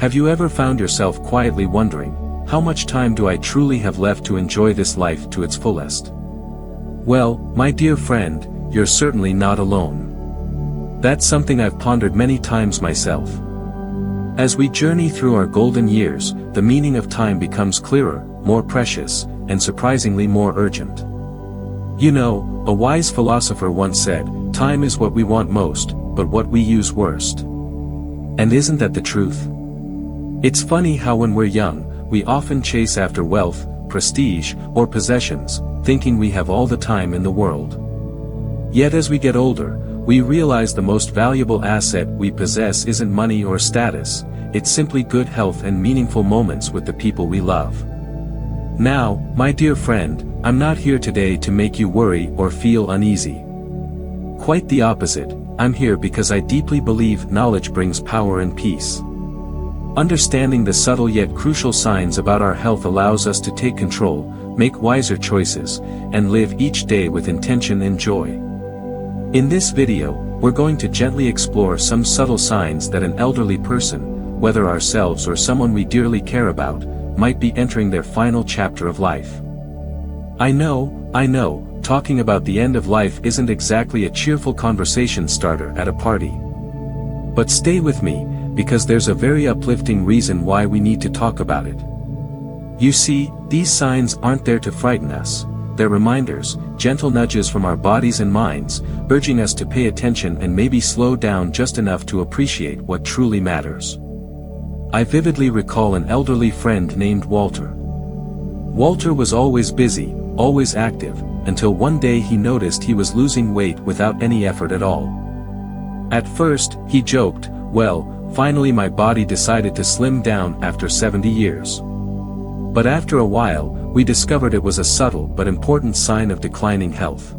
Have you ever found yourself quietly wondering, how much time do I truly have left to enjoy this life to its fullest? Well, my dear friend, you're certainly not alone. That's something I've pondered many times myself. As we journey through our golden years, the meaning of time becomes clearer, more precious, and surprisingly more urgent. You know, a wise philosopher once said, "Time is what we want most, but what we use worst." And isn't that the truth? It's funny how when we're young, we often chase after wealth, prestige, or possessions, thinking we have all the time in the world. Yet as we get older, we realize the most valuable asset we possess isn't money or status, it's simply good health and meaningful moments with the people we love. Now, my dear friend, I'm not here today to make you worry or feel uneasy. Quite the opposite, I'm here because I deeply believe knowledge brings power and peace. Understanding the subtle yet crucial signs about our health allows us to take control, make wiser choices, and live each day with intention and joy. In this video, we're going to gently explore some subtle signs that an elderly person, whether ourselves or someone we dearly care about, might be entering their final chapter of life. I know, talking about the end of life isn't exactly a cheerful conversation starter at a party. But stay with me, because there's a very uplifting reason why we need to talk about it. You see, these signs aren't there to frighten us. They're reminders, gentle nudges from our bodies and minds, urging us to pay attention and maybe slow down just enough to appreciate what truly matters. I vividly recall an elderly friend named Walter. Walter was always busy, always active, until one day he noticed he was losing weight without any effort at all. At first, he joked, "Well, finally my body decided to slim down after 70 years." But after a while, we discovered it was a subtle but important sign of declining health.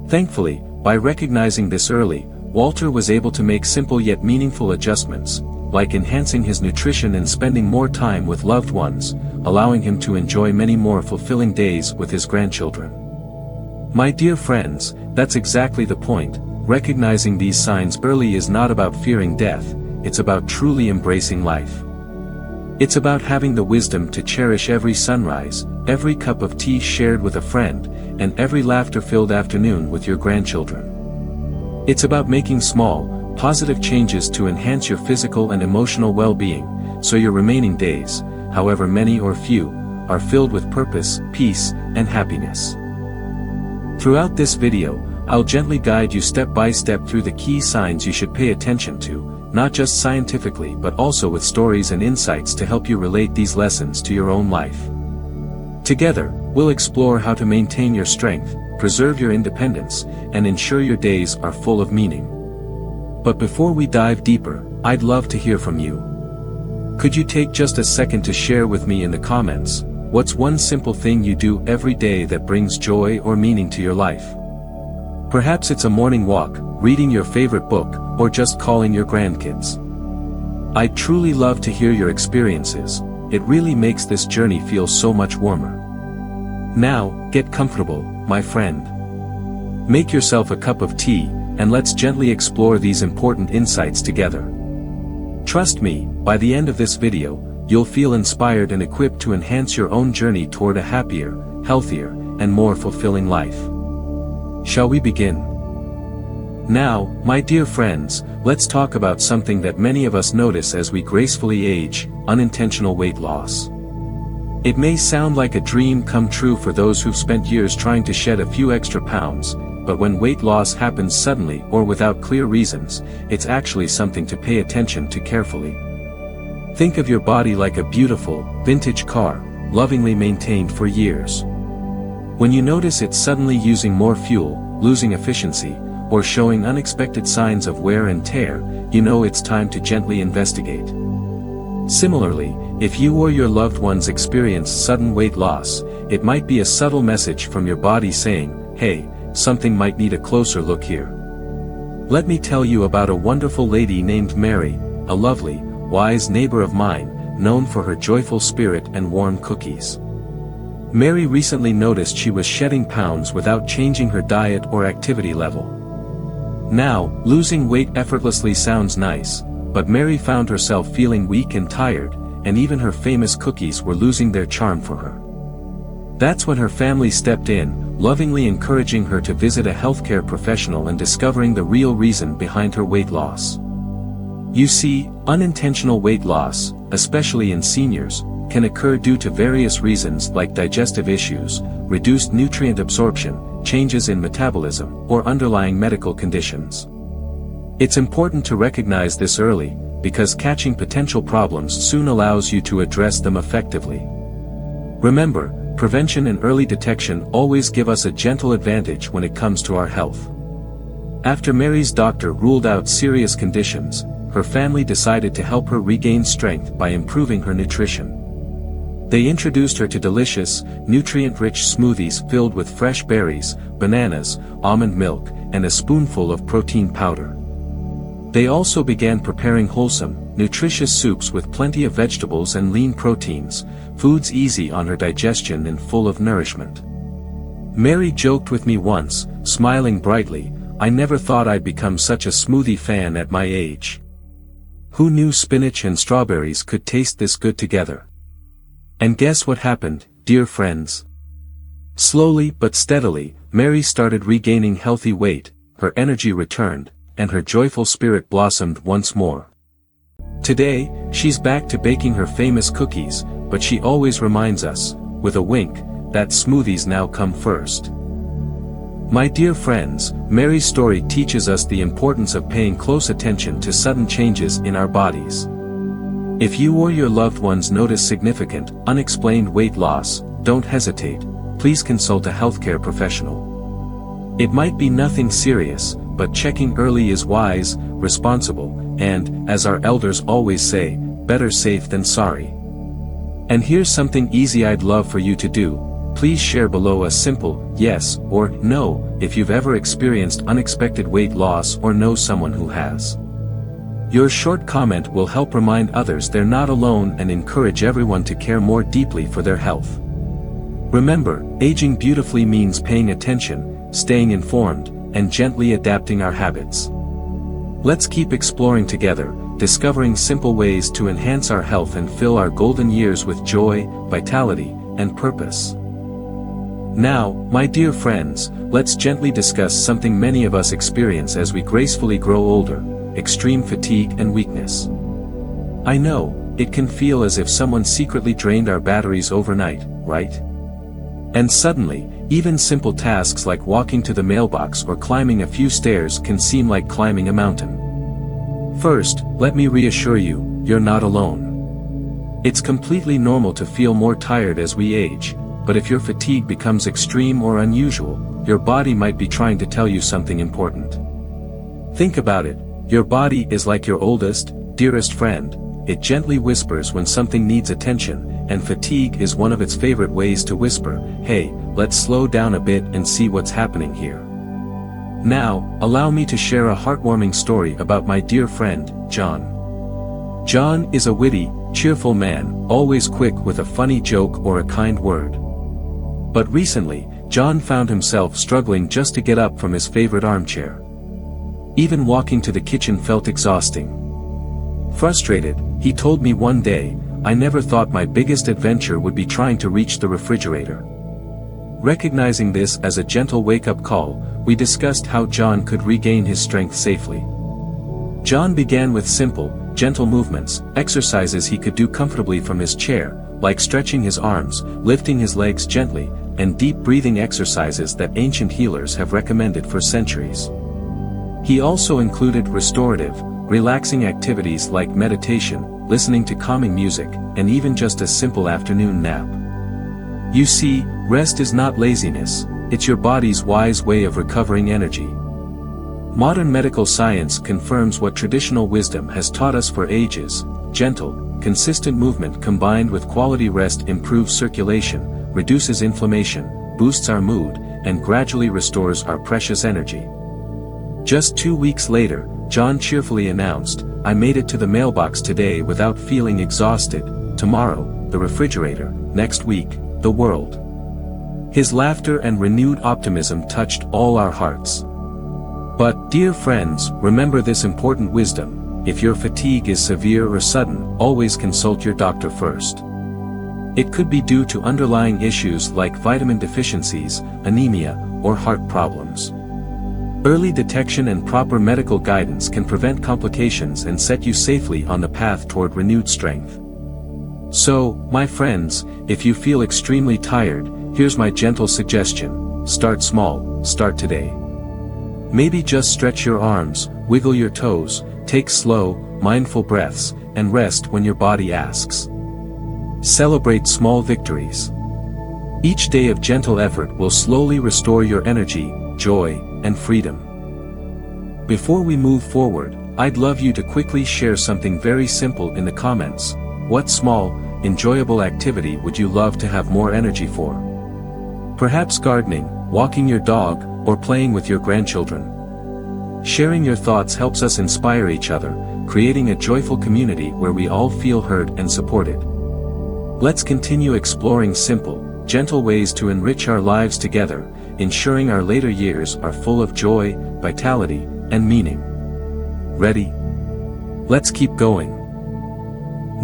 Thankfully, by recognizing this early, Walter was able to make simple yet meaningful adjustments, like enhancing his nutrition and spending more time with loved ones, allowing him to enjoy many more fulfilling days with his grandchildren. My dear friends, that's exactly the point. Recognizing these signs early is not about fearing death, it's about truly embracing life. It's about having the wisdom to cherish every sunrise, every cup of tea shared with a friend, and every laughter-filled afternoon with your grandchildren. It's about making small, positive changes to enhance your physical and emotional well-being, so your remaining days, however many or few, are filled with purpose, peace, and happiness. Throughout this video, I'll gently guide you step by step through the key signs you should pay attention to, not just scientifically but also with stories and insights to help you relate these lessons to your own life. Together, we'll explore how to maintain your strength, preserve your independence, and ensure your days are full of meaning. But before we dive deeper, I'd love to hear from you. Could you take just a second to share with me in the comments, what's one simple thing you do every day that brings joy or meaning to your life? Perhaps it's a morning walk, reading your favorite book, or just calling your grandkids. I'd truly love to hear your experiences, it really makes this journey feel so much warmer. Now, get comfortable, my friend. Make yourself a cup of tea, and let's gently explore these important insights together. Trust me, by the end of this video, you'll feel inspired and equipped to enhance your own journey toward a happier, healthier, and more fulfilling life. Shall we begin? Now, my dear friends, let's talk about something that many of us notice as we gracefully age: unintentional weight loss. It may sound like a dream come true for those who've spent years trying to shed a few extra pounds, but when weight loss happens suddenly or without clear reasons, it's actually something to pay attention to carefully. Think of your body like a beautiful, vintage car, lovingly maintained for years. When you notice it's suddenly using more fuel, losing efficiency, or showing unexpected signs of wear and tear, you know it's time to gently investigate. Similarly, if you or your loved ones experience sudden weight loss, it might be a subtle message from your body saying, "Hey, something might need a closer look here." Let me tell you about a wonderful lady named Mary, a lovely, wise neighbor of mine, known for her joyful spirit and warm cookies. Mary recently noticed she was shedding pounds without changing her diet or activity level. Now, losing weight effortlessly sounds nice, but Mary found herself feeling weak and tired, and even her famous cookies were losing their charm for her. That's when her family stepped in, lovingly encouraging her to visit a healthcare professional and discovering the real reason behind her weight loss. You see, unintentional weight loss, especially in seniors, can occur due to various reasons like digestive issues, reduced nutrient absorption, changes in metabolism, or underlying medical conditions. It's important to recognize this early, because catching potential problems soon allows you to address them effectively. Remember, prevention and early detection always give us a gentle advantage when it comes to our health. After Mary's doctor ruled out serious conditions, her family decided to help her regain strength by improving her nutrition. They introduced her to delicious, nutrient-rich smoothies filled with fresh berries, bananas, almond milk, and a spoonful of protein powder. They also began preparing wholesome, nutritious soups with plenty of vegetables and lean proteins, foods easy on her digestion and full of nourishment. Mary joked with me once, smiling brightly, "I never thought I'd become such a smoothie fan at my age. Who knew spinach and strawberries could taste this good together?" And guess what happened, dear friends? Slowly but steadily, Mary started regaining healthy weight, her energy returned, and her joyful spirit blossomed once more. Today, she's back to baking her famous cookies, but she always reminds us, with a wink, that smoothies now come first. My dear friends, Mary's story teaches us the importance of paying close attention to sudden changes in our bodies. If you or your loved ones notice significant, unexplained weight loss, don't hesitate, please consult a healthcare professional. It might be nothing serious, but checking early is wise, responsible, and, as our elders always say, better safe than sorry. And here's something easy I'd love for you to do. Please share below a simple yes or no if you've ever experienced unexpected weight loss or know someone who has. Your short comment will help remind others they're not alone and encourage everyone to care more deeply for their health. Remember, aging beautifully means paying attention, staying informed, and gently adapting our habits. Let's keep exploring together, discovering simple ways to enhance our health and fill our golden years with joy, vitality, and purpose. Now, my dear friends, let's gently discuss something many of us experience as we gracefully grow older: extreme fatigue and weakness. I know, it can feel as if someone secretly drained our batteries overnight, right? And suddenly, even simple tasks like walking to the mailbox or climbing a few stairs can seem like climbing a mountain. First, let me reassure you, you're not alone. It's completely normal to feel more tired as we age, but if your fatigue becomes extreme or unusual, your body might be trying to tell you something important. Think about it, your body is like your oldest, dearest friend. It gently whispers when something needs attention, and fatigue is one of its favorite ways to whisper, "Hey, let's slow down a bit and see what's happening here." Now, allow me to share a heartwarming story about my dear friend, John. John is a witty, cheerful man, always quick with a funny joke or a kind word. But recently, John found himself struggling just to get up from his favorite armchair. Even walking to the kitchen felt exhausting. Frustrated, he told me one day, "I never thought my biggest adventure would be trying to reach the refrigerator." Recognizing this as a gentle wake-up call, we discussed how John could regain his strength safely. John began with simple, gentle movements, exercises he could do comfortably from his chair, like stretching his arms, lifting his legs gently, and deep breathing exercises that ancient healers have recommended for centuries. He also included restorative, relaxing activities like meditation, listening to calming music, and even just a simple afternoon nap. You see, rest is not laziness, it's your body's wise way of recovering energy. Modern medical science confirms what traditional wisdom has taught us for ages: gentle, consistent movement combined with quality rest improves circulation, reduces inflammation, boosts our mood, and gradually restores our precious energy. Just 2 weeks later, John cheerfully announced, "I made it to the mailbox today without feeling exhausted, tomorrow, the refrigerator, next week, the world." His laughter and renewed optimism touched all our hearts. But, dear friends, remember this important wisdom: if your fatigue is severe or sudden, always consult your doctor first. It could be due to underlying issues like vitamin deficiencies, anemia, or heart problems. Early detection and proper medical guidance can prevent complications and set you safely on the path toward renewed strength. So, my friends, if you feel extremely tired, here's my gentle suggestion: start small, start today. Maybe just stretch your arms, wiggle your toes, take slow, mindful breaths, and rest when your body asks. Celebrate small victories. Each day of gentle effort will slowly restore your energy, joy, and freedom. Before we move forward, I'd love you to quickly share something very simple in the comments. What small, enjoyable activity would you love to have more energy for? Perhaps gardening, walking your dog, or playing with your grandchildren. Sharing your thoughts helps us inspire each other, creating a joyful community where we all feel heard and supported. Let's continue exploring simple, gentle ways to enrich our lives together, ensuring our later years are full of joy, vitality, and meaning. Ready? Let's keep going.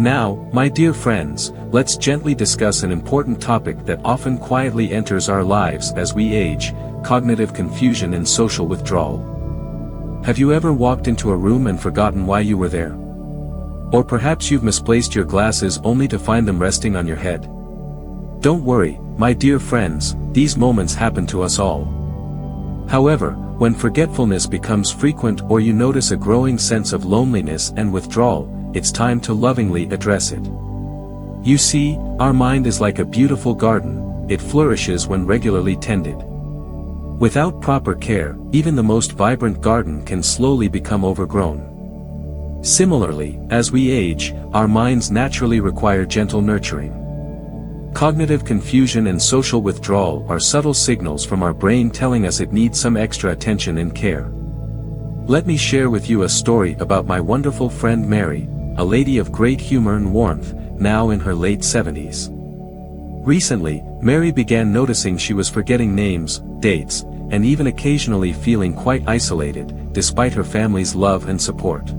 Now, my dear friends, let's gently discuss an important topic that often quietly enters our lives as we age: cognitive confusion and social withdrawal. Have you ever walked into a room and forgotten why you were there? Or perhaps you've misplaced your glasses only to find them resting on your head. Don't worry, my dear friends, these moments happen to us all. However, when forgetfulness becomes frequent or you notice a growing sense of loneliness and withdrawal, it's time to lovingly address it. You see, our mind is like a beautiful garden; it flourishes when regularly tended. Without proper care, even the most vibrant garden can slowly become overgrown. Similarly, as we age, our minds naturally require gentle nurturing. Cognitive confusion and social withdrawal are subtle signals from our brain telling us it needs some extra attention and care. Let me share with you a story about my wonderful friend Mary, a lady of great humor and warmth, now in her late 70s. Recently, Mary began noticing she was forgetting names, dates, and even occasionally feeling quite isolated, despite her family's love and support.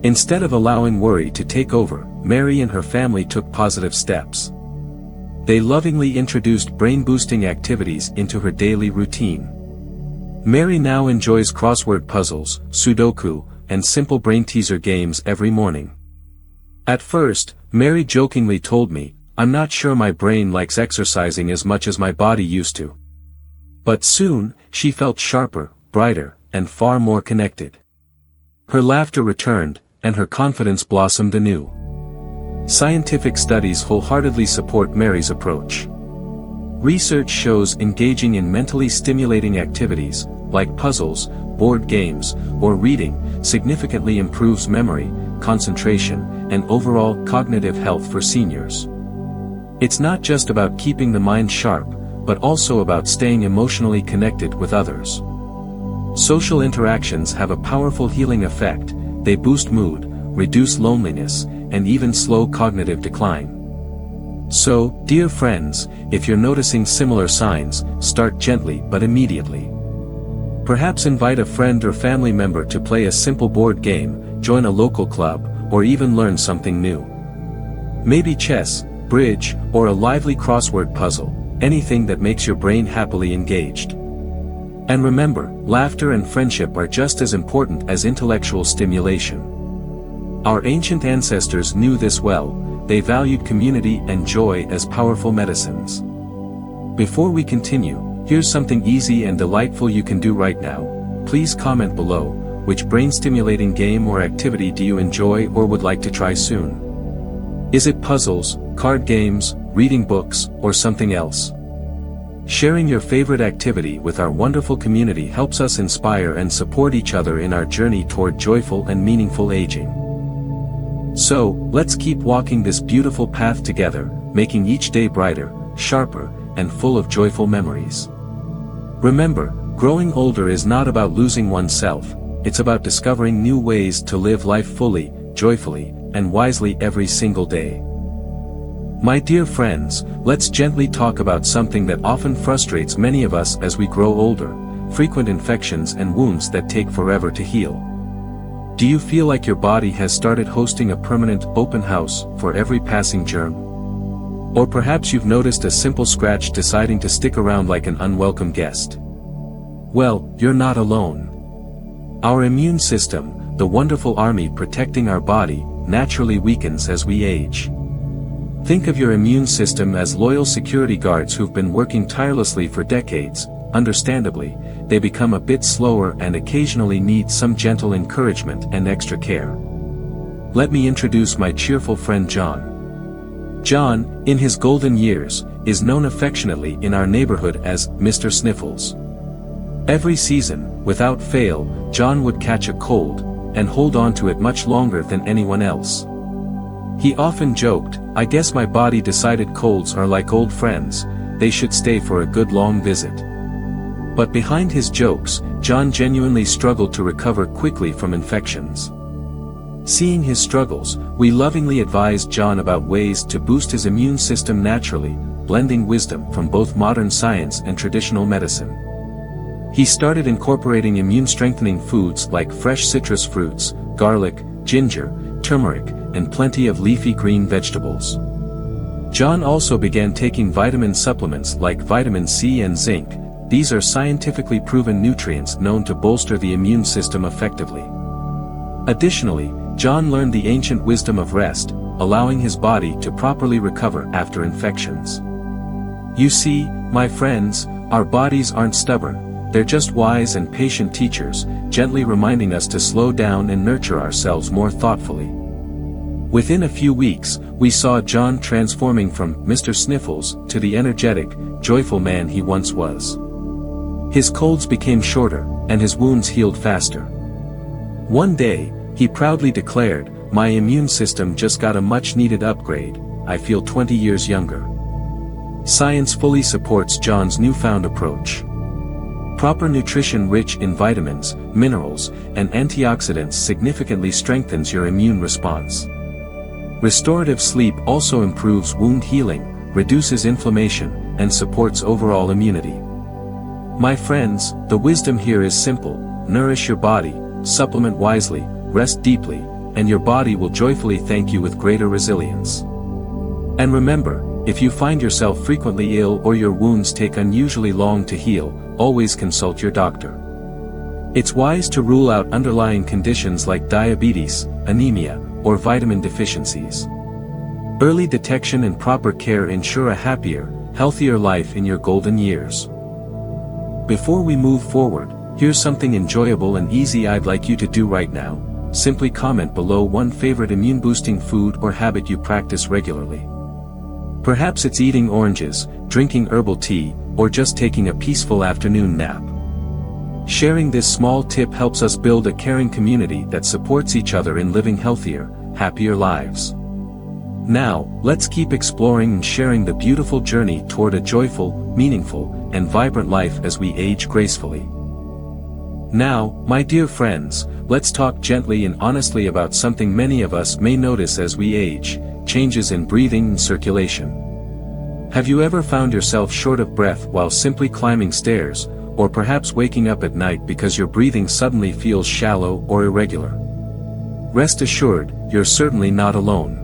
Instead of allowing worry to take over, Mary and her family took positive steps. They lovingly introduced brain-boosting activities into her daily routine. Mary now enjoys crossword puzzles, Sudoku, and simple brain-teaser games every morning. At first, Mary jokingly told me, "I'm not sure my brain likes exercising as much as my body used to." But soon, she felt sharper, brighter, and far more connected. Her laughter returned, and her confidence blossomed anew. Scientific studies wholeheartedly support Mary's approach. Research shows engaging in mentally stimulating activities, like puzzles, board games, or reading, significantly improves memory, concentration, and overall cognitive health for seniors. It's not just about keeping the mind sharp, but also about staying emotionally connected with others. Social interactions have a powerful healing effect. They boost mood, reduce loneliness, and even slow cognitive decline. So, dear friends, if you're noticing similar signs, start gently but immediately. Perhaps invite a friend or family member to play a simple board game, join a local club, or even learn something new. Maybe chess, bridge, or a lively crossword puzzle, anything that makes your brain happily engaged. And remember, laughter and friendship are just as important as intellectual stimulation. Our ancient ancestors knew this well. They valued community and joy as powerful medicines. Before we continue, here's something easy and delightful you can do right now. Please comment below, which brain-stimulating game or activity do you enjoy or would like to try soon? Is it puzzles, card games, reading books, or something else? Sharing your favorite activity with our wonderful community helps us inspire and support each other in our journey toward joyful and meaningful aging. So, let's keep walking this beautiful path together, making each day brighter, sharper, and full of joyful memories. Remember, growing older is not about losing oneself, it's about discovering new ways to live life fully, joyfully, and wisely every single day. My dear friends, let's gently talk about something that often frustrates many of us as we grow older: frequent infections and wounds that take forever to heal. Do you feel like your body has started hosting a permanent open house for every passing germ? Or perhaps you've noticed a simple scratch deciding to stick around like an unwelcome guest. Well, you're not alone. Our immune system, the wonderful army protecting our body, naturally weakens as we age. Think of your immune system as loyal security guards who've been working tirelessly for decades. Understandably, they become a bit slower and occasionally need some gentle encouragement and extra care. Let me introduce my cheerful friend John. John, in his golden years, is known affectionately in our neighborhood as Mr. Sniffles. Every season, without fail, John would catch a cold, and hold on to it much longer than anyone else. He often joked, "I guess my body decided colds are like old friends, they should stay for a good long visit." But behind his jokes, John genuinely struggled to recover quickly from infections. Seeing his struggles, we lovingly advised John about ways to boost his immune system naturally, blending wisdom from both modern science and traditional medicine. He started incorporating immune-strengthening foods like fresh citrus fruits, garlic, ginger, turmeric, and plenty of leafy green vegetables. John also began taking vitamin supplements like vitamin C and zinc. These are scientifically proven nutrients known to bolster the immune system effectively. Additionally, John learned the ancient wisdom of rest, allowing his body to properly recover after infections. You see, my friends, our bodies aren't stubborn, they're just wise and patient teachers, gently reminding us to slow down and nurture ourselves more thoughtfully. Within a few weeks, we saw John transforming from Mr. Sniffles to the energetic, joyful man he once was. His colds became shorter, and his wounds healed faster. One day, he proudly declared, "My immune system just got a much-needed upgrade, I feel 20 years younger." Science fully supports John's newfound approach. Proper nutrition rich in vitamins, minerals, and antioxidants significantly strengthens your immune response. Restorative sleep also improves wound healing, reduces inflammation, and supports overall immunity. My friends, the wisdom here is simple: nourish your body, supplement wisely, rest deeply, and your body will joyfully thank you with greater resilience. And remember, if you find yourself frequently ill or your wounds take unusually long to heal, always consult your doctor. It's wise to rule out underlying conditions like diabetes, anemia, or vitamin deficiencies. Early detection and proper care ensure a happier, healthier life in your golden years. Before we move forward, here's something enjoyable and easy I'd like you to do right now. Simply comment below one favorite immune-boosting food or habit you practice regularly. Perhaps it's eating oranges, drinking herbal tea, or just taking a peaceful afternoon nap. Sharing this small tip helps us build a caring community that supports each other in living healthier, happier lives. Now, let's keep exploring and sharing the beautiful journey toward a joyful, meaningful, and vibrant life as we age gracefully. Now, my dear friends, let's talk gently and honestly about something many of us may notice as we age: changes in breathing and circulation. Have you ever found yourself short of breath while simply climbing stairs, or perhaps waking up at night because your breathing suddenly feels shallow or irregular? Rest assured, you're certainly not alone.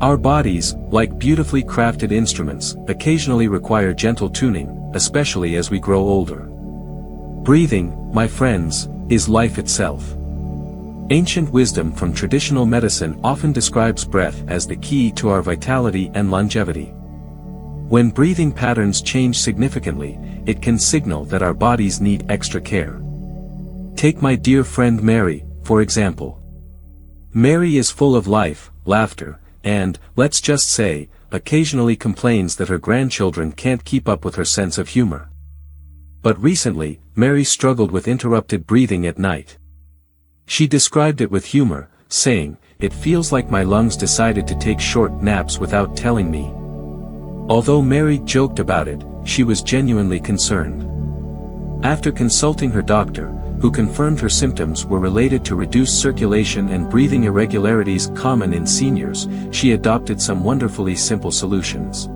Our bodies, like beautifully crafted instruments, occasionally require gentle tuning, especially as we grow older. Breathing, my friends, is life itself. Ancient wisdom from traditional medicine often describes breath as the key to our vitality and longevity. When breathing patterns change significantly, it can signal that our bodies need extra care. Take my dear friend Mary, for example. Mary is full of life, laughter, and, let's just say, occasionally complains that her grandchildren can't keep up with her sense of humor. But recently, Mary struggled with interrupted breathing at night. She described it with humor, saying, "It feels like my lungs decided to take short naps without telling me." Although Mary joked about it, she was genuinely concerned. After consulting her doctor, who confirmed her symptoms were related to reduced circulation and breathing irregularities common in seniors, she adopted some wonderfully simple solutions.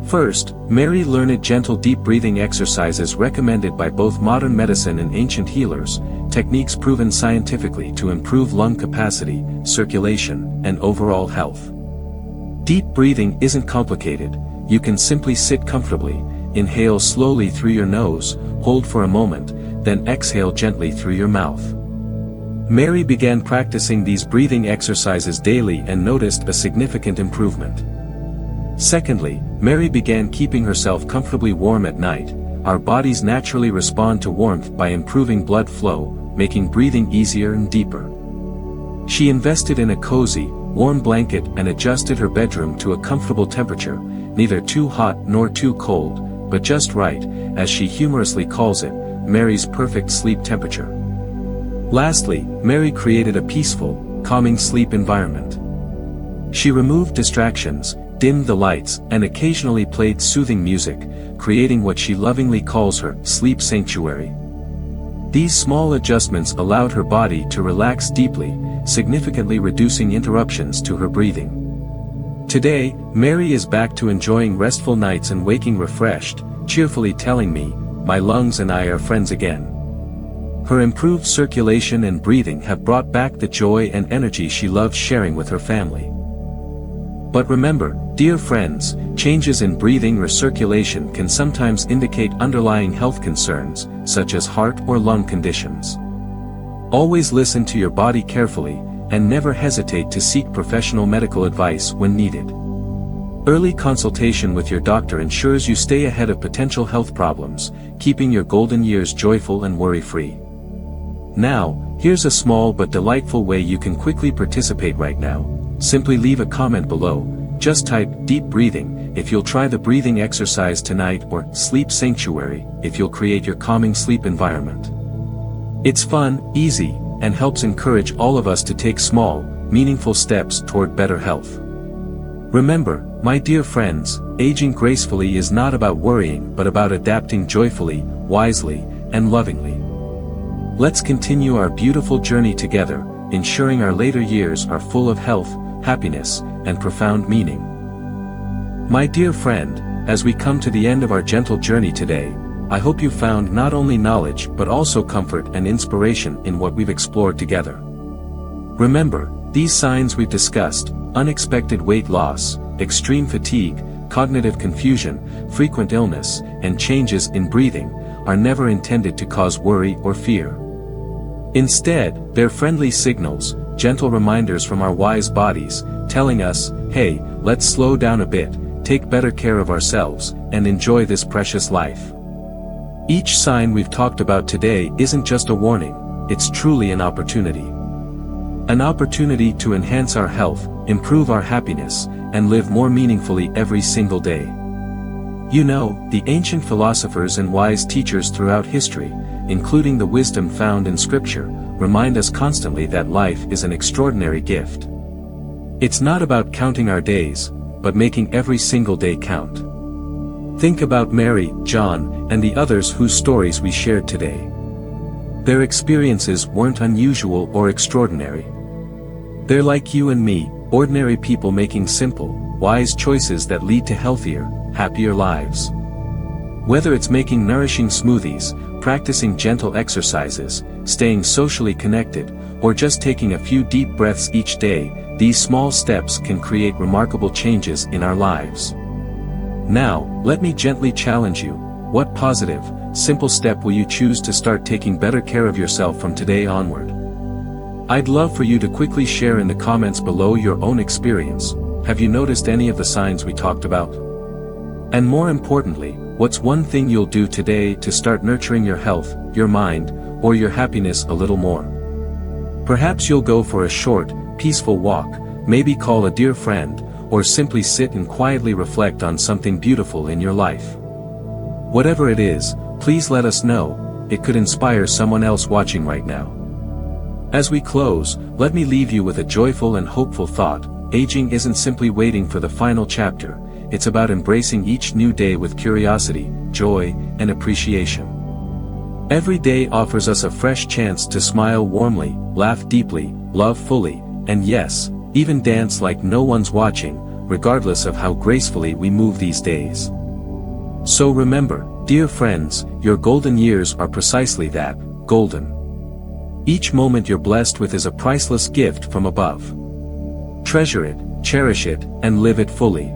First, Mary learned gentle deep breathing exercises recommended by both modern medicine and ancient healers, techniques proven scientifically to improve lung capacity, circulation, and overall health. Deep breathing isn't complicated. You can simply sit comfortably, inhale slowly through your nose, hold for a moment, then exhale gently through your mouth. Mary began practicing these breathing exercises daily and noticed a significant improvement. Secondly, Mary began keeping herself comfortably warm at night. Our bodies naturally respond to warmth by improving blood flow, making breathing easier and deeper. She invested in a cozy, warm blanket and adjusted her bedroom to a comfortable temperature, neither too hot nor too cold, but just right, as she humorously calls it, Mary's perfect sleep temperature. Lastly, Mary created a peaceful, calming sleep environment. She removed distractions, dimmed the lights, and occasionally played soothing music, creating what she lovingly calls her sleep sanctuary. These small adjustments allowed her body to relax deeply, significantly reducing interruptions to her breathing. Today, Mary is back to enjoying restful nights and waking refreshed, cheerfully telling me, "My lungs and I are friends again." Her improved circulation and breathing have brought back the joy and energy she loves sharing with her family. But remember, dear friends, changes in breathing or circulation can sometimes indicate underlying health concerns, such as heart or lung conditions. Always listen to your body carefully, and never hesitate to seek professional medical advice when needed. Early consultation with your doctor ensures you stay ahead of potential health problems, keeping your golden years joyful and worry-free. Now, here's a small but delightful way you can quickly participate right now. Simply leave a comment below. Just type "deep breathing" if you'll try the breathing exercise tonight, or "sleep sanctuary" if you'll create your calming sleep environment. It's fun, easy, and helps encourage all of us to take small, meaningful steps toward better health. Remember, my dear friends, aging gracefully is not about worrying but about adapting joyfully, wisely, and lovingly. Let's continue our beautiful journey together, ensuring our later years are full of health, happiness, and profound meaning. My dear friend, as we come to the end of our gentle journey today, I hope you found not only knowledge but also comfort and inspiration in what we've explored together. Remember, these signs we've discussed, unexpected weight loss, extreme fatigue, cognitive confusion, frequent illness, and changes in breathing, are never intended to cause worry or fear. Instead, they're friendly signals, gentle reminders from our wise bodies, telling us, "Hey, let's slow down a bit, take better care of ourselves, and enjoy this precious life." Each sign we've talked about today isn't just a warning, it's truly an opportunity. An opportunity to enhance our health, improve our happiness, and live more meaningfully every single day. You know, the ancient philosophers and wise teachers throughout history, including the wisdom found in Scripture, remind us constantly that life is an extraordinary gift. It's not about counting our days, but making every single day count. Think about Mary, John, and the others whose stories we shared today. Their experiences weren't unusual or extraordinary. They're like you and me, ordinary people making simple, wise choices that lead to healthier, happier lives. Whether it's making nourishing smoothies, practicing gentle exercises, staying socially connected, or just taking a few deep breaths each day, these small steps can create remarkable changes in our lives. Now, let me gently challenge you. What positive, simple step will you choose to start taking better care of yourself from today onward? I'd love for you to quickly share in the comments below your own experience. Have you noticed any of the signs we talked about? And more importantly, what's one thing you'll do today to start nurturing your health, your mind, or your happiness a little more? Perhaps you'll go for a short, peaceful walk, maybe call a dear friend, or simply sit and quietly reflect on something beautiful in your life. Whatever it is, please let us know. It could inspire someone else watching right now. As we close, let me leave you with a joyful and hopeful thought. Aging isn't simply waiting for the final chapter, it's about embracing each new day with curiosity, joy, and appreciation. Every day offers us a fresh chance to smile warmly, laugh deeply, love fully, and yes, even dance like no one's watching, regardless of how gracefully we move these days. So remember, dear friends, your golden years are precisely that, golden. Each moment you're blessed with is a priceless gift from above. Treasure it, cherish it, and live it fully.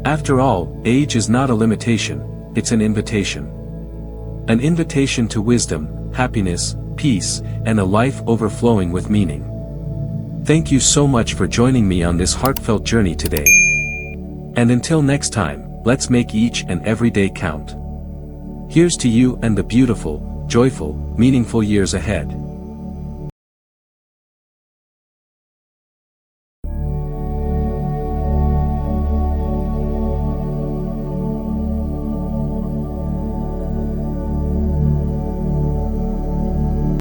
After all, age is not a limitation, it's an invitation. An invitation to wisdom, happiness, peace, and a life overflowing with meaning. Thank you so much for joining me on this heartfelt journey today. And until next time, let's make each and every day count. Here's to you and the beautiful, joyful, meaningful years ahead.